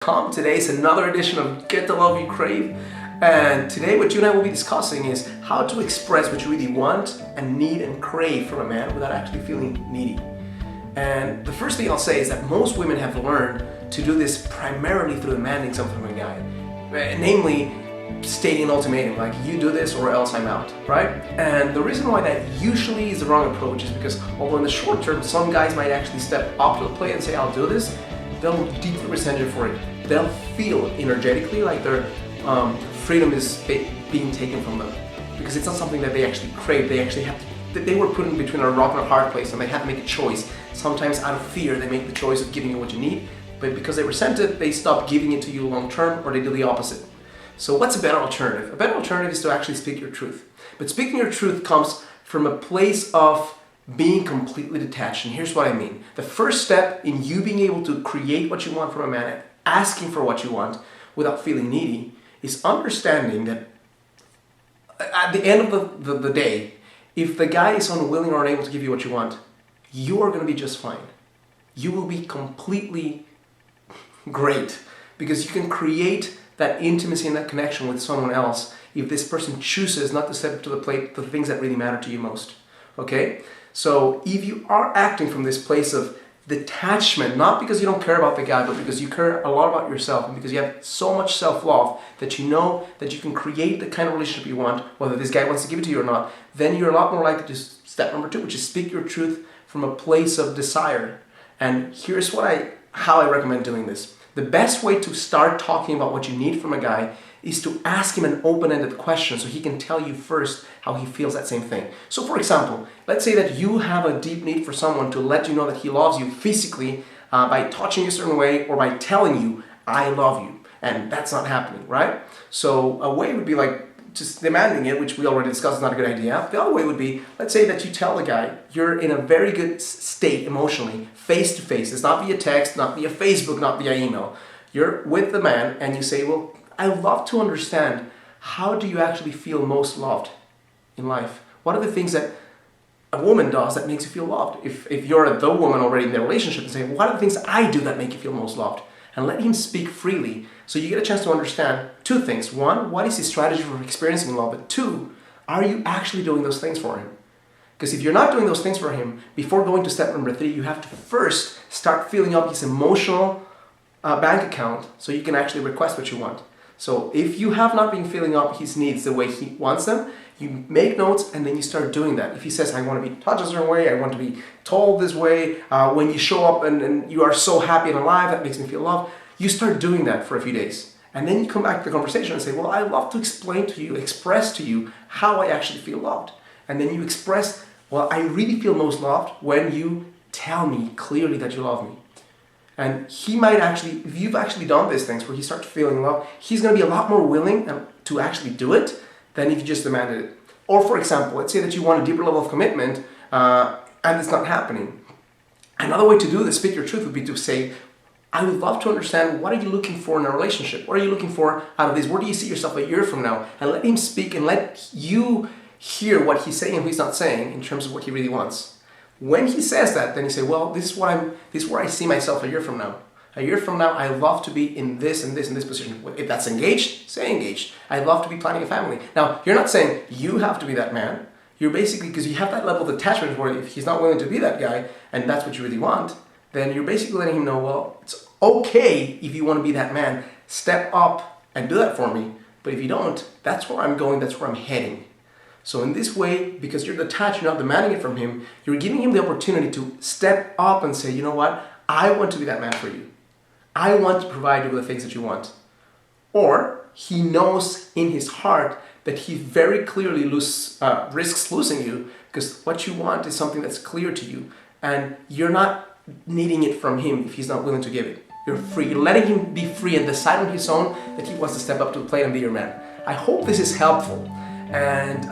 Today is another edition of Get the Love You Crave, and today what you and I will be discussing is how to express what you really want and need and crave from a man without actually feeling needy. And the first thing I'll say is that most women have learned to do this primarily through demanding something from a guy, namely stating an ultimatum like, you do this or else I'm out, right? And the reason why that usually is the wrong approach is because although in the short term some guys might actually step up to the plate and say I'll do this, they'll deeply resent you for it. They'll feel energetically like their freedom is being taken from them because it's not something that they actually crave. They actually have to, they were put in between a rock and a hard place and they have to make a choice. Sometimes out of fear they make the choice of giving you what you need, but because they resent it, they stop giving it to you long term, or they do the opposite. So what's a better alternative? A better alternative is to actually speak your truth. But speaking your truth comes from a place of being completely detached. And here's what I mean. The first step in you being able to create what you want from a man, asking for what you want without feeling needy, is understanding that at the end of the day, if the guy is unwilling or unable to give you what you want, you are going to be just fine. You will be completely great because you can create that intimacy and that connection with someone else if this person chooses not to step up to the plate for the things that really matter to you most. Okay? So if you are acting from this place of detachment, not because you don't care about the guy, but because you care a lot about yourself and because you have so much self-love that you know that you can create the kind of relationship you want, whether this guy wants to give it to you or not, then you're a lot more likely to step number 2, which is speak your truth from a place of desire. And here's how I recommend doing this. The best way to start talking about what you need from a guy is to ask him an open-ended question so he can tell you first how he feels that same thing. So for example, let's say that you have a deep need for someone to let you know that he loves you physically by touching you a certain way or by telling you, I love you, and that's not happening, right? So a way would be like just demanding it, which we already discussed is not a good idea. The other way would be, let's say that you tell the guy you're in a very good state emotionally, face to face. It's not via text, not via Facebook, not via email. You're with the man and you say, well, I love to understand, how do you actually feel most loved in life? What are the things that a woman does that makes you feel loved? If you're the woman already in the relationship, and say, what are the things I do that make you feel most loved? And let him speak freely so you get a chance to understand 2 things. 1, what is his strategy for experiencing love? But 2, are you actually doing those things for him? Because if you're not doing those things for him, before going to step number 3, you have to first start filling up his emotional bank account so you can actually request what you want. So if you have not been filling up his needs the way he wants them, you make notes and then you start doing that. If he says, I want to be touched a certain way, I want to be told this way, when you show up and you are so happy and alive, that makes me feel loved, you start doing that for a few days. And then you come back to the conversation and say, well, I love to express to you how I actually feel loved. And then you express, well, I really feel most loved when you tell me clearly that you love me. And he might actually, if you've actually done these things where he starts feeling love, he's going to be a lot more willing to actually do it than if you just demanded it. Or for example, let's say that you want a deeper level of commitment and it's not happening. Another way to do this, speak your truth, would be to say, I would love to understand, what are you looking for in a relationship? What are you looking for out of this? Where do you see yourself a year from now? And let him speak and let you hear what he's saying and what he's not saying in terms of what he really wants. When he says that, then you say, well, this is where I see myself a year from now. A year from now, I love to be in this and this and this position. If that's engaged, say engaged. I'd love to be planning a family. Now, you're not saying you have to be that man. You're basically, because you have that level of attachment where if he's not willing to be that guy, and that's what you really want, then you're basically letting him know, well, it's okay if you want to be that man. Step up and do that for me. But if you don't, that's where I'm going, that's where I'm heading. So in this way, because you're detached, you're not demanding it from him, you're giving him the opportunity to step up and say, you know what, I want to be that man for you. I want to provide you with the things that you want. Or he knows in his heart that he very clearly risks losing you because what you want is something that's clear to you and you're not needing it from him if he's not willing to give it. You're free. You're letting him be free and decide on his own that he wants to step up to the plate and be your man. I hope this is helpful. And